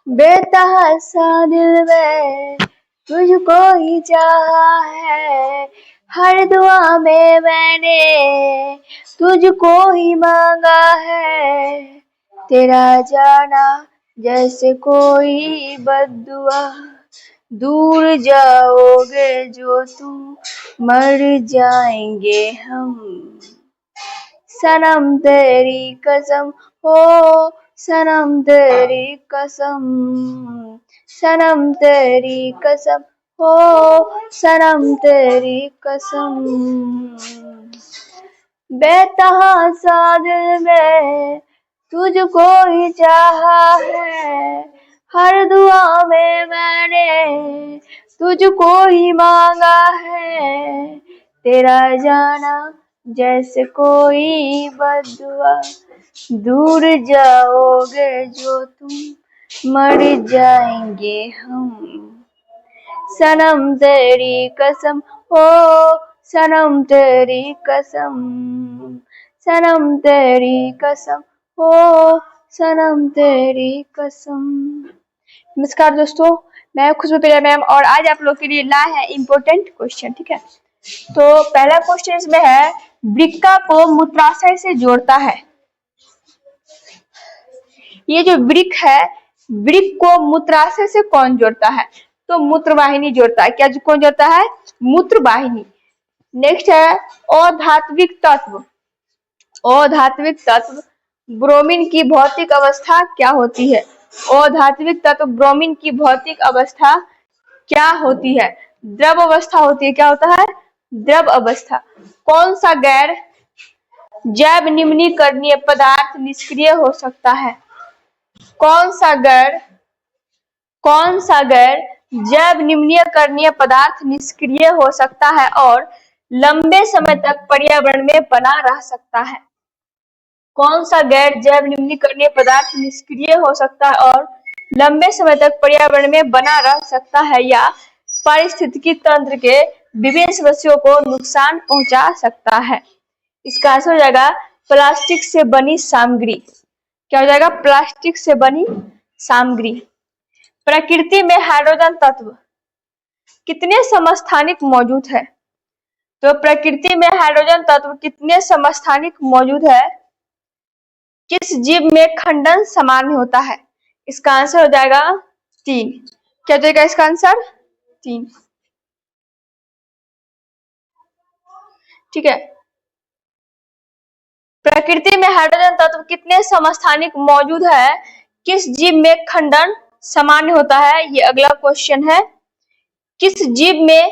बेतहासा दिल में तुझको ही चाहा है, हर दुआ में मैंने तुझको ही मांगा है। तेरा जाना जैसे कोई बद्दुआ, दूर जाओगे जो तुम मर जाएंगे हम। सनम तेरी कसम हो, सनम तेरी कसम, सनम तेरी कसम हो, सनम तेरी कसम। बेतहासा दिल में तुझको ही चाहा है, हर दुआ में मैंने तुझको ही मांगा है। तेरा जाना जैसे कोई बद्दुआ, दूर जाओगे जो तुम मर जाएंगे हम। सनम तेरी कसम हो, सनम तेरी कसम, सनम तेरी कसम हो, सनम तेरी कसम। नमस्कार दोस्तों, मैं खुशबू प्रिया मैम और आज आप लोग के लिए लाए हैं इम्पोर्टेंट क्वेश्चन। ठीक है, तो पहला क्वेश्चन इसमें है, वृक्का को मूत्राशय से जोड़ता है। ये जो वृक्क है, वृक्क को मूत्राशय से कौन जोड़ता है? तो मूत्रवाहिनी जोड़ता है। क्या कौन जोड़ता है? मूत्रवाहिनी। नेक्स्ट है अधात्विक तत्व। अधात्विक तत्व ब्रोमीन की भौतिक अवस्था क्या होती है? अधात्विक तत्व ब्रोमीन की भौतिक अवस्था क्या होती है? द्रव अवस्था होती है। क्या होता है? द्रव अवस्था। कौन सा गैर जैव निम्नीकरणीय पदार्थ निष्क्रिय हो सकता है? कौन सा गैर जैव निम्नीकरणीय पदार्थ निष्क्रिय हो सकता है और लंबे समय तक पर्यावरण में बना रह सकता है? कौन सा गैर जैव निम्नीकरणीय पदार्थ निष्क्रिय हो सकता है और लंबे समय तक पर्यावरण में बना रह सकता है या पारिस्थितिकी तंत्र के विभिन्न सदस्यों को नुकसान पहुंचा सकता है? इसका आंसर हो जाएगा प्लास्टिक से बनी सामग्री। क्या हो जाएगा? प्लास्टिक से बनी सामग्री। प्रकृति में हाइड्रोजन तत्व कितने समस्थानिक मौजूद है? तो प्रकृति में हाइड्रोजन तत्व कितने समस्थानिक मौजूद है? किस जीव में खंडन सामान्य होता है? इसका आंसर हो जाएगा 3। क्या हो जाएगा इसका आंसर? 3। ठीक है, प्रकृति में हाइड्रोजन तत्व कितने समस्थानिक मौजूद है? किस जीव में खंडन सामान्य होता है? ये अगला क्वेश्चन है। किस जीव में,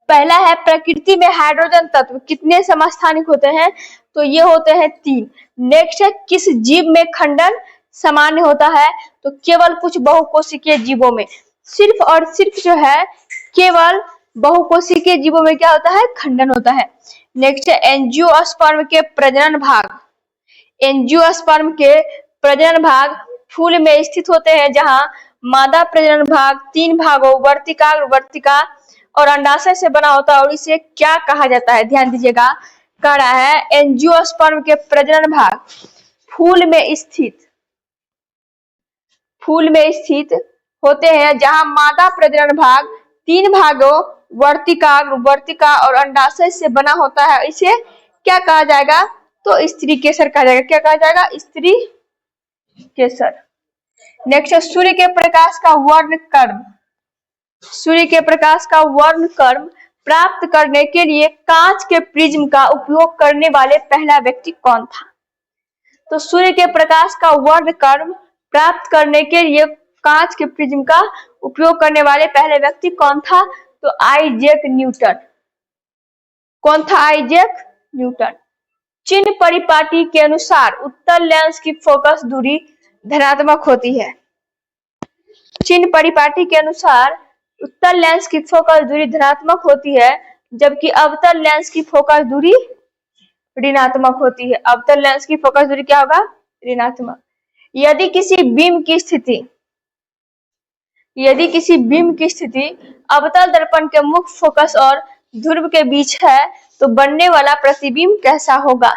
पहला है प्रकृति में हाइड्रोजन तत्व कितने समस्थानिक होते हैं? तो ये होते हैं 3। नेक्स्ट है किस जीव में खंडन सामान्य होता है? तो केवल कुछ बहुकोशिकीय जीवों में, सिर्फ और सिर्फ जो है केवल बहुकोशिकीय जीवों में क्या होता है? खंडन होता है। नेक्स्ट है एंजियोस्पर्म के प्रजनन भाग। एंजियोस्पर्म के प्रजनन भाग फूल में स्थित होते हैं, जहां मादा प्रजनन भाग 3 भागों वर्तिका और अंडाशय से बना होता है और इसे क्या कहा जाता है? ध्यान दीजिएगा, कह रहा है एंजियोस्पर्म के प्रजनन भाग फूल में स्थित होते हैं, जहां मादा प्रजनन भाग 3 भागों वर्तिका और अंडाशय से बना होता है। इसे क्या कहा जाएगा? तो स्त्री केसर कहा जाएगा। क्या कहा जाएगा? स्त्री केसर। नेक्स्ट है सूर्य के प्रकाश का वर्णक्रम। सूर्य के प्रकाश का वर्णक्रम प्राप्त करने के लिए कांच के प्रिज्म का उपयोग करने वाले पहला व्यक्ति कौन था? तो सूर्य के प्रकाश का वर्णक्रम प्राप्त करने के लिए कांच के प्रिज्म का उपयोग करने वाले पहले व्यक्ति कौन था? तो आइजैक न्यूटन। कौन था? Isaac Newton. चिन्ह परिपाटी के अनुसार उत्तल लेंस की फोकस दूरी धनात्मक होती है। चिन्ह परिपाटी के अनुसार उत्तल लेंस की फोकस दूरी धनात्मक होती है, जबकि अवतल लेंस की फोकस दूरी ऋणात्मक होती है। अवतल लेंस की फोकस दूरी क्या होगा? ऋणात्मक। यदि किसी बीम की स्थिति अवतल दर्पण के मुख्य फोकस और ध्रुव के बीच है, तो बनने वाला प्रतिबिंब कैसा होगा?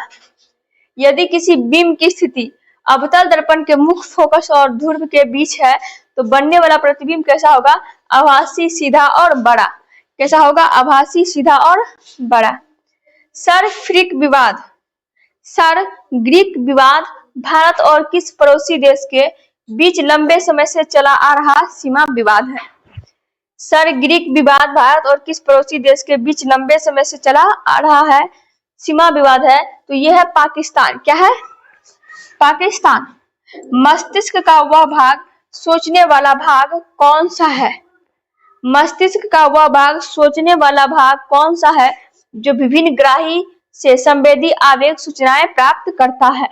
यदि किसी बीम की स्थिति अवतल दर्पण के मुख्य फोकस और ध्रुव के बीच है तो बनने वाला प्रतिबिंब कैसा होगा? आभासी, सीधा और बड़ा। कैसा होगा? आभासी, सीधा और बड़ा। सर-ग्रीक विवाद। सर-ग्रीक विवाद भारत और किस पड़ोसी देश के बीच लंबे समय से चला आ रहा सीमा विवाद है? सर-ग्रीक विवाद भारत और किस पड़ोसी देश के बीच लंबे समय से चला आ रहा है सीमा विवाद है, तो यह है पाकिस्तान। क्या है? पाकिस्तान। मस्तिष्क का वह भाग, सोचने वाला भाग कौन सा है? मस्तिष्क का वह भाग, सोचने वाला भाग कौन सा है जो विभिन्न ग्राही से संवेदी आवेग सूचनाएं प्राप्त करता है?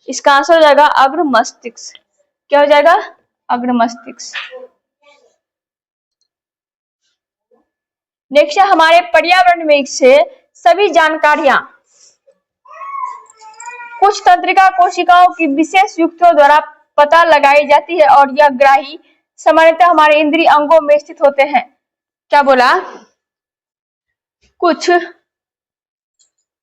इसका आंसर हो जाएगा अग्र मस्तिष्क। क्या हो जाएगा? अग्र मस्तिष्क। नेक्स्ट है हमारे पर्यावरण में से सभी जानकारियां कुछ तंत्रिका कोशिकाओं की विशेष युक्तियों द्वारा पता लगाई जाती है और यह ग्राही सामान्यतः हमारे इंद्रिय अंगों में स्थित होते हैं। क्या बोला? कुछ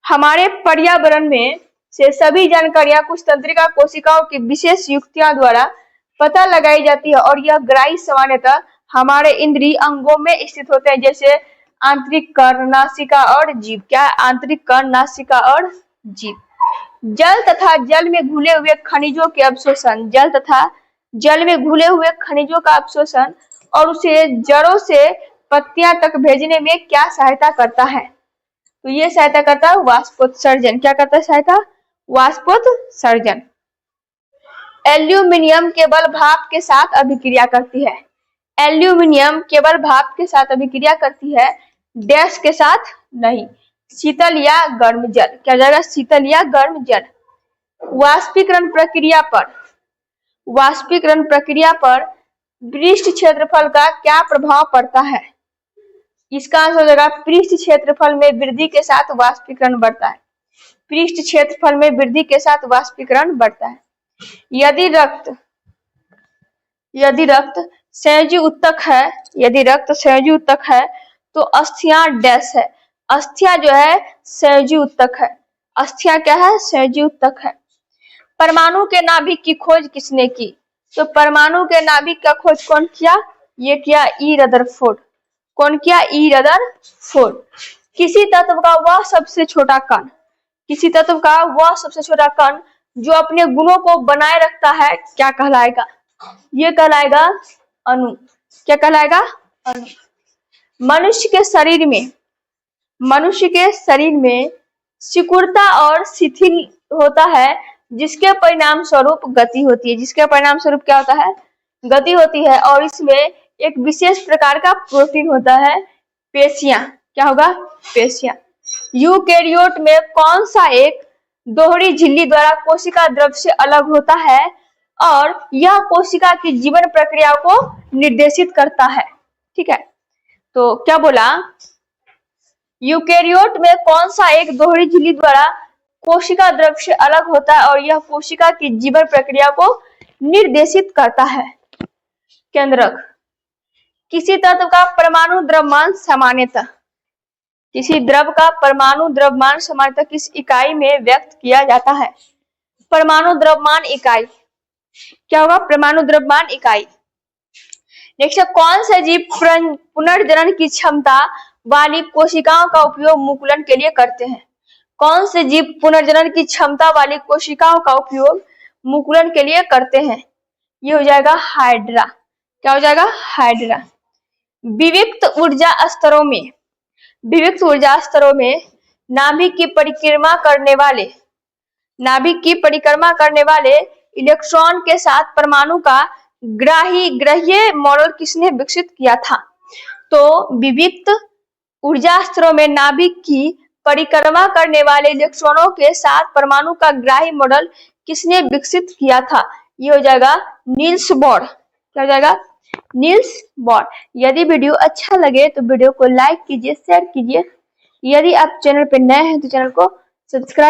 हमारे पर्यावरण में से सभी जानकारियां कुछ तंत्रिका कोशिकाओं की विशेष युक्तियों द्वारा पता लगाई जाती है और यह ग्राही सामान्यतः हमारे इंद्रिय अंगों में स्थित होते हैं, जैसे आंतरिक कर्ण, नासिका और जीभ। क्या है? आंतरिक कर्ण, नासिका और जीभ। जल तथा जल में घुले हुए खनिजों के अवशोषण। जल तथा जल में घुले हुए खनिजों का अवशोषण और उसे जड़ों से पत्तियां तक भेजने में क्या सहायता करता है? तो ये सहायता करता है वाष्पोत्सर्जन। क्या करता है सहायता? वाष्पोत्सर्जन। एल्यूमिनियम केवल भाप के साथ अभिक्रिया करती है। एल्यूमिनियम केवल भाप के साथ अभिक्रिया करती है, डैश के साथ नहीं। शीतल या गर्म जल। क्या हो जाएगा? शीतल या गर्म जल। वाष्पीकरण प्रक्रिया पर, वाष्पीकरण प्रक्रिया पर पृष्ठ क्षेत्रफल का क्या प्रभाव पड़ता है? इसका आंसर हो जाएगा पृष्ठ क्षेत्रफल में वृद्धि के साथ वाष्पीकरण बढ़ता है। पृष्ठ क्षेत्रफल में वृद्धि के साथ वाष्पीकरण बढ़ता है। यदि रक्त संयोजी उत्तक है, यदि रक्त संयोजी उत्तक है तो अस्थियां डैश है। अस्थियां जो है संयोजी उत्तक है। अस्थियां क्या है? संयोजी उत्तक है। परमाणु के नाभिक की खोज किसने की? तो परमाणु के नाभिक का खोज कौन किया? ये किया ई रदरफोर्ड। कौन किया? ई रदरफोर्ड। किसी तत्व का वह सबसे छोटा कण, किसी तत्व का वह सबसे छोटा कण जो अपने गुणों को बनाए रखता है क्या कहलाएगा? ये कहलाएगा अणु। क्या कहलाएगा? अणु। मनुष्य के शरीर में सिकुड़ता और शिथिल होता है जिसके परिणाम स्वरूप गति होती है। जिसके परिणाम स्वरूप क्या होता है? गति होती है। और इसमें एक विशेष प्रकार का प्रोटीन होता है, पेशियां। क्या होगा? पेशियां। यूकेरियोट में कौन सा एक दोहरी झिल्ली द्वारा कोशिका द्रव्य से अलग होता है और यह कोशिका की जीवन प्रक्रिया को निर्देशित करता है? ठीक है, तो क्या बोला? यूकेरियोट में कौन सा एक दोहरी झिल्ली द्वारा कोशिका द्रव्य से अलग होता है और यह कोशिका की जीवन प्रक्रिया को निर्देशित करता है? केंद्रक। किसी तत्व का परमाणु द्रव्यमान सामान्यतः, किसी द्रव का परमाणु द्रव्यमान सामान्यतः किस इकाई में व्यक्त किया जाता है? परमाणु द्रव्यमान इकाई। क्या होगा? परमाणु द्रव्यमान इकाई। नेक्स्ट, कौन से जीव पुनर्जनन की क्षमता वाली कोशिकाओं का उपयोग मुकुलन के लिए करते हैं? कौन से जीव पुनर्जनन की क्षमता वाली कोशिकाओं का उपयोग मुकुलन के लिए करते हैं? ये हो जाएगा हाइड्रा। क्या हो जाएगा? हाइड्रा। विविक्त ऊर्जा स्तरों में, विविक्त ऊर्जा स्तरों में नाभिक की परिक्रमा करने वाले इलेक्ट्रॉन के साथ परमाणु का ग्राह्य मॉडल किसने विकसित किया था? तो विविक्त ऊर्जा स्तरों में नाभिक की परिक्रमा करने वाले इलेक्ट्रॉनों के साथ परमाणु का ग्राह्य मॉडल किसने विकसित किया था? ये हो जाएगा नील्स बोर। क्या हो जाएगा? Niels Bohr. यदि वीडियो अच्छा लगे तो वीडियो को लाइक कीजिए, शेयर कीजिए। यदि आप चैनल पर नए हैं तो चैनल को सब्सक्राइब